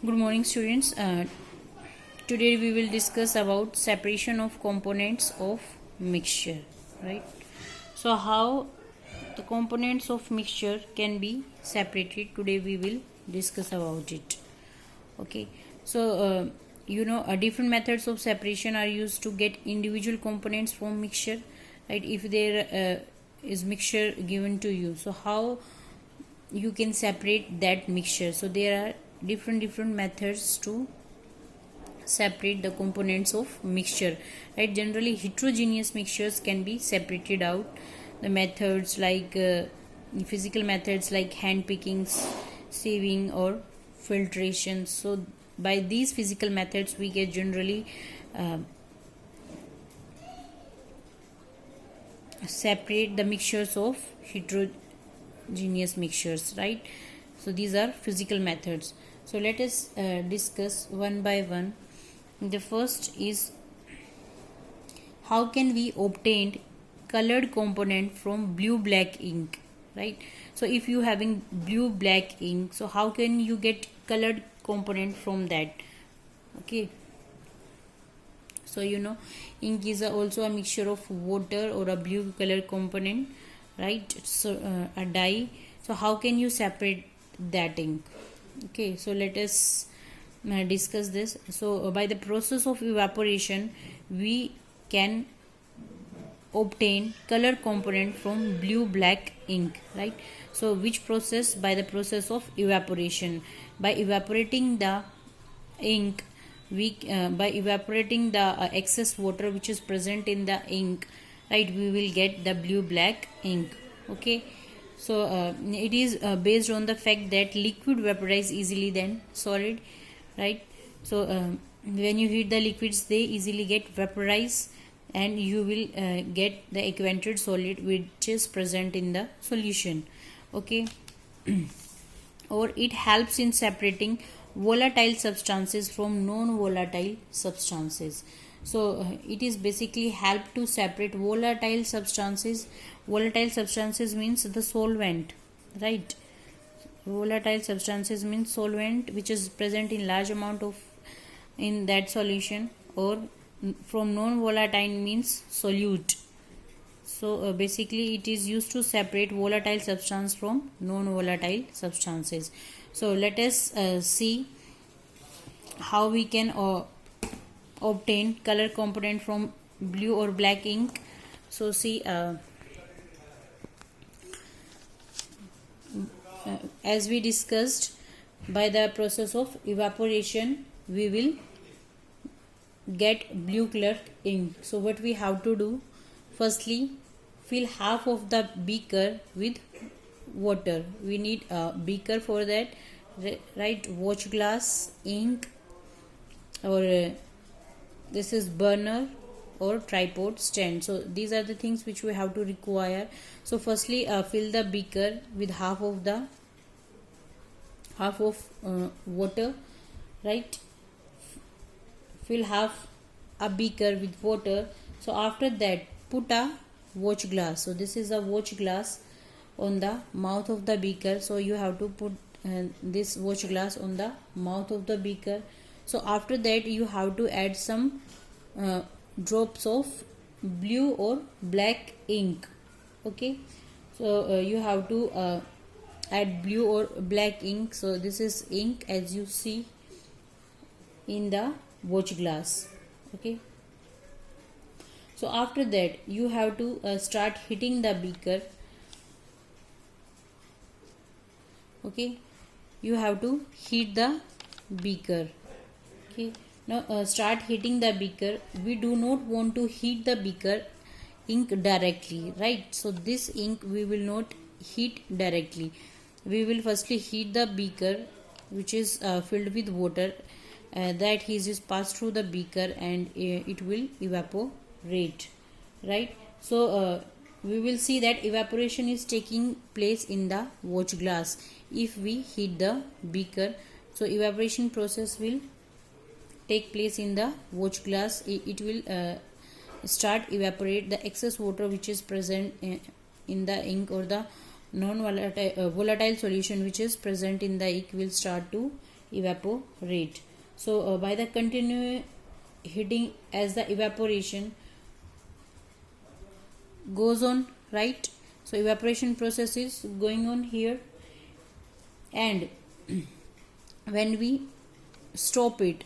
Good morning, students. Today we will discuss about separation of components of mixture, right? So how the components of mixture can be separated. Today we will discuss about it. Okay. So different methods of separation are used to get individual components from mixture, right? If there is mixture given to you, so how you can separate that mixture? So there are different methods to separate the components of mixture, right? Generally heterogeneous mixtures can be separated out. The methods like physical methods like hand picking, sieving, or filtration. So by these physical methods we get generally separate the mixtures of heterogeneous mixtures, right? So these are physical methods. So let us discuss one by one. The first is how can we obtain colored component from blue black ink, right? So if you having blue black ink, so how can you get colored component from that? Okay, so ink is also a mixture of water or a blue color component, right? So a dye. So how can you separate that ink? Okay, so let us discuss this. So by the process of evaporation we can obtain color component from blue black ink, right? So which process? By the process of evaporation. By evaporating the ink, we by evaporating the excess water which is present in the ink, right, we will get the blue black ink. Okay, so it is based on the fact that liquid vaporize easily than solid, right? So when you heat the liquids they easily get vaporized and you will get the evaporated solid which is present in the solution. Okay, or it helps in separating volatile substances from non-volatile substances. So it is basically help to separate volatile substances. Volatile substances means the solvent, right? Volatile substances means solvent which is present in large amount of in that solution, or from non-volatile means solute. So basically it is used to separate volatile substance from non-volatile substances. So let us see how we can obtain color component from blue or black ink. So see, as we discussed, by the process of evaporation we will get blue color ink. So what we have to do? Firstly, fill half of the beaker with water. We need a beaker for that, right? Watch glass, ink, or this is burner or tripod stand. So these are the things which we have to require. So firstly, fill the beaker with half of water, right? Fill half a beaker with water. So after that put a watch glass. So this is a watch glass on the mouth of the beaker. So you have to put this watch glass on the mouth of the beaker. So after that you have to add some drops of blue or black ink. Okay, so you have to add blue or black ink. So this is ink as you see in the watch glass. Okay, so after that you have to start heating the beaker. Okay, you have to heat the beaker. Okay, now start heating the beaker. We do not want to heat the beaker ink directly, right? So this ink we will not heat directly. We will firstly heat the beaker which is filled with water. That heat is passed through the beaker and it will evaporate, right? So we will see that evaporation is taking place in the watch glass if we heat the beaker. So evaporation process will take place in the watch glass. It will start evaporate the excess water which is present in the ink, or the non-volatile volatile solution which is present in the ink will start to evaporate. So by the continuous heating, as the evaporation goes on, right? So evaporation process is going on here, and when we stop it,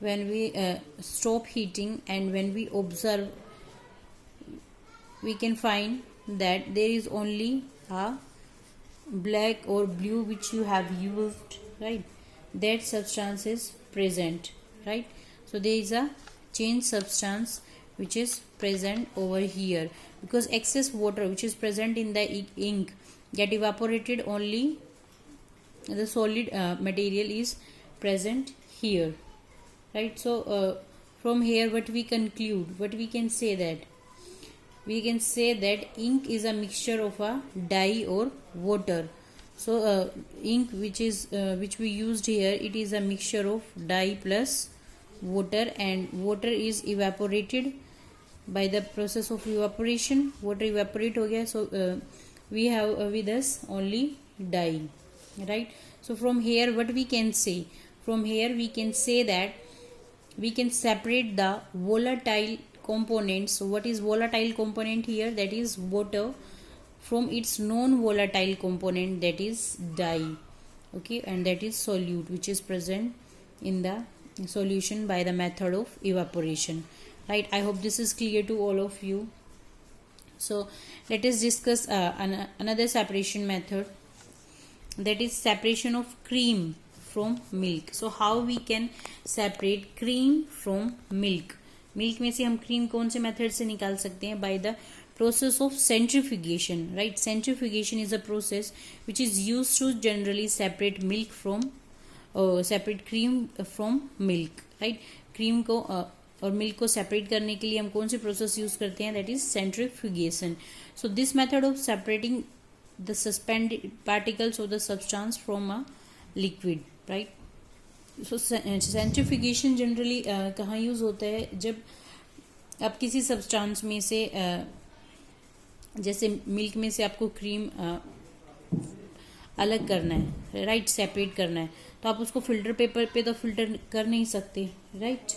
when we stop heating and when we observe, we can find that there is only a black or blue which you have used, right? That substance is present, right? So there is a change substance which is present over here, because excess water which is present in the ink get evaporated, only the solid material is present here, right? So from here what we conclude, what we can say, that we can say that ink is a mixture of a dye or water. So ink which we used here, it is a mixture of dye plus water, and water is evaporated by the process of evaporation. Water evaporate ho gaya, so we have with us only dye, right? So from here what we can say, from here we can say that we can separate the volatile components. So what is volatile component here? That is water, from its non-volatile component, that is dye, okay, and that is solute which is present in the solution by the method of evaporation, right? I hope this is clear to all of you. So let us discuss another separation method, that is separation of cream from milk. So how we can separate cream from milk? Milk में से हम cream कौन से method से निकाल सकते हैं? By the process of centrifugation, right? Centrifugation is a process which is used to generally separate milk from separate cream from milk, right? Cream को और मिल्क को सेपरेट करने के लिए हम कौन से प्रोसेस यूज करते हैं? That is centrifugation. So this method of separating the suspended particles of the substance from a liquid, right? So centrifugation generally कहाँ यूज होता है? जब आप किसी सब्सटेंस में से जैसे मिल्क में से आपको क्रीम अलग करना है, राइट, सेपरेट करना है, तो आप उसको फिल्टर पेपर पे तो फिल्टर कर नहीं सकते, right?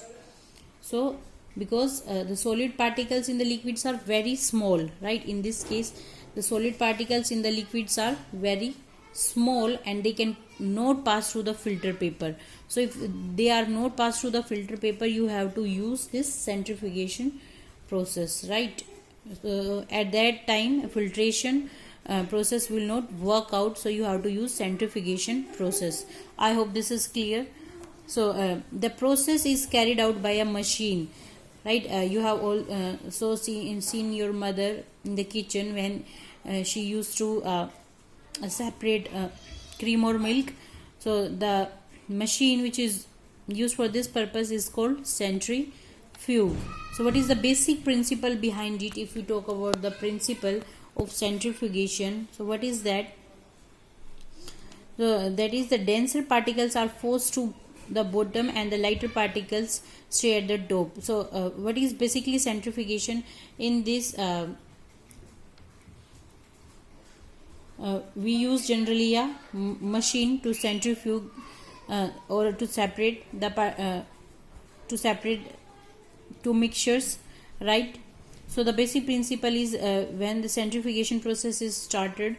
So because the solid particles in the liquids are very small, right? In this case the solid particles in the liquids are very small and they can not pass through the filter paper. So if they are not passed through the filter paper, you have to use this centrifugation process, right? At that time filtration process will not work out, so you have to use centrifugation process. I hope this is clear. So the process is carried out by a machine, right? You have all seen your mother in the kitchen when she used to separate cream or milk. So the machine which is used for this purpose is called centrifuge. So what is the basic principle behind it? If we talk about the principle of centrifugation, so what is that? So that is the denser particles are forced to the bottom and the lighter particles stay at the top. So what is basically centrifugation? In this we use generally a machine to centrifuge or to separate the two mixtures, right? So the basic principle is when the centrifugation process is started,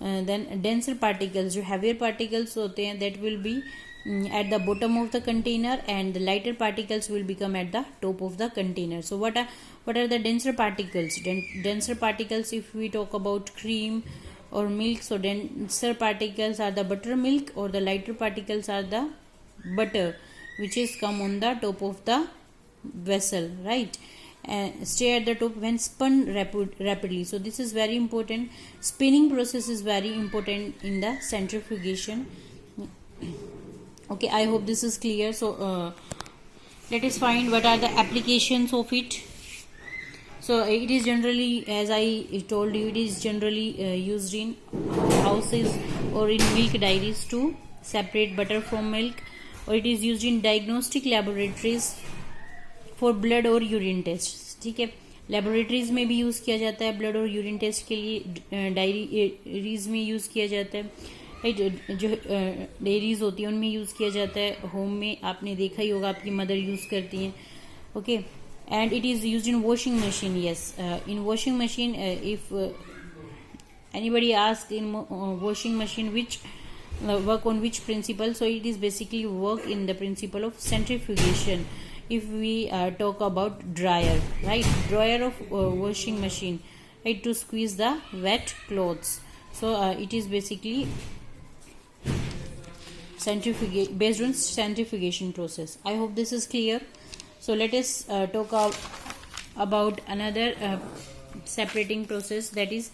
then denser particles, जो heavier particles होते हैं, that will be at the bottom of the container and the lighter particles will become at the top of the container. So what are the denser particles? Denser particles, if we talk about cream or milk, so denser particles are the buttermilk, or the lighter particles are the butter which is come on the top of the vessel, right? And stay at the top when spun rapidly. So this is very important. Spinning process is very important in the centrifugation. Okay, I hope this is clear. So let us find what are the applications of it. So it is generally, as I told you, it is generally used in houses or in milk dairies to separate butter from milk, or it is used in diagnostic laboratories for blood और urine test. ठीक है, laboratories में भी use किया जाता है blood और urine test के लिए, डायरीज में यूज़ किया जाता है, राइट, जो डेयरीज होती हैं उनमें यूज़ किया जाता है, होम में आपने देखा ही होगा आपकी मदर यूज़ करती हैं. Okay, and it is used in washing machine. Yes, in washing machine, if anybody asks in washing machine which work on which principle, so it is basically work in the principle of centrifugation. If we talk about dryer, right, dryer of washing machine, right, to squeeze the wet clothes. So it is basically based on centrifugation process. I hope this is clear. So let us talk about another separating process, that is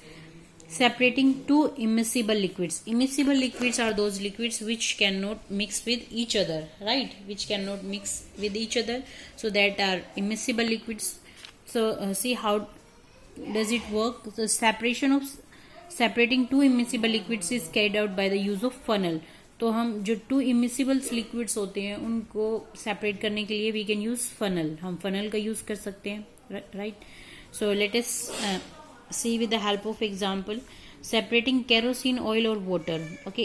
separating two immiscible liquids. Immiscible liquids are those liquids which cannot mix with each other, right, which cannot mix with each other, so that are immiscible liquids. So see how does it work. The separating two immiscible liquids is carried out by the use of funnel. तो हम जो to इमिसिबल्स liquids होते हैं उनको separate करने के लिए we can use funnel, हम फनल का यूज कर सकते हैं, right. So let us see with the help of example separating kerosene oil और water. Okay,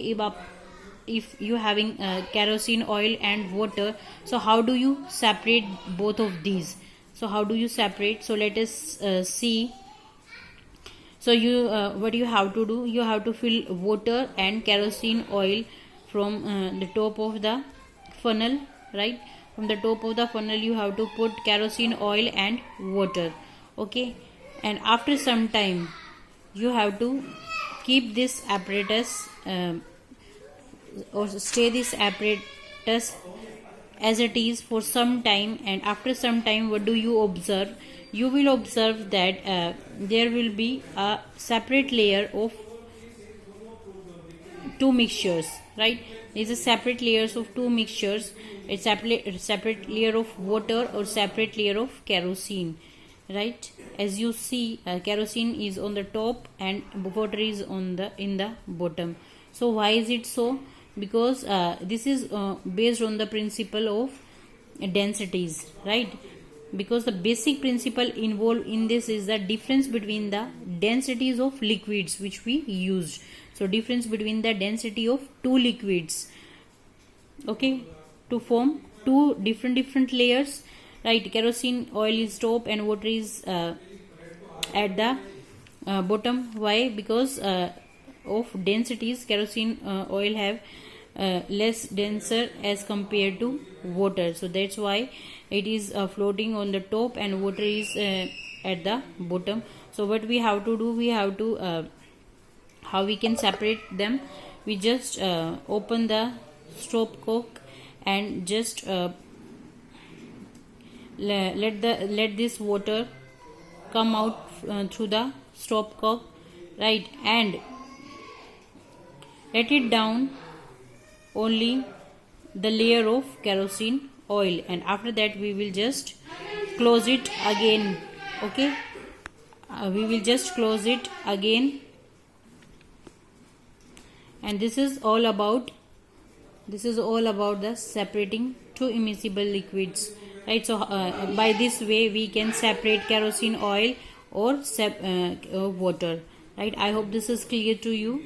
if you having kerosene oil and water, so how do you separate both of these? So how do you separate? So let us see. So you what you have to do, you have to fill water and kerosene oil from the top of the funnel, right. From the top of the funnel you have to put kerosene oil and water. Okay, and after some time you have to keep this apparatus or stay this apparatus as it is for some time. And after some time what do you observe? You will observe that there will be a separate layer of two mixtures, right. There is a separate layers of two mixtures. It's separate layer of water or separate layer of kerosene, right. As you see, kerosene is on the top and water is in the bottom. So why is it so? Because this is based on the principle of densities, right. Because the basic principle involved in this is the difference between the densities of liquids which we used. So difference between the density of two liquids, okay, to form two different layers, right. Kerosene oil is top and water is at the bottom. Why? Because of densities, kerosene oil have less denser as compared to water. So that's why it is floating on the top and water is at the bottom. So what we have to do, we have to how we can separate them? We just open the stopcock and just let this water come out through the stopcock, right, and let it down only the layer of kerosene oil, and after that we will just close it again. Okay, we will just close it again, and this is all about the separating two immiscible liquids, right. So by this way we can separate kerosene oil or water, right. I hope this is clear to you.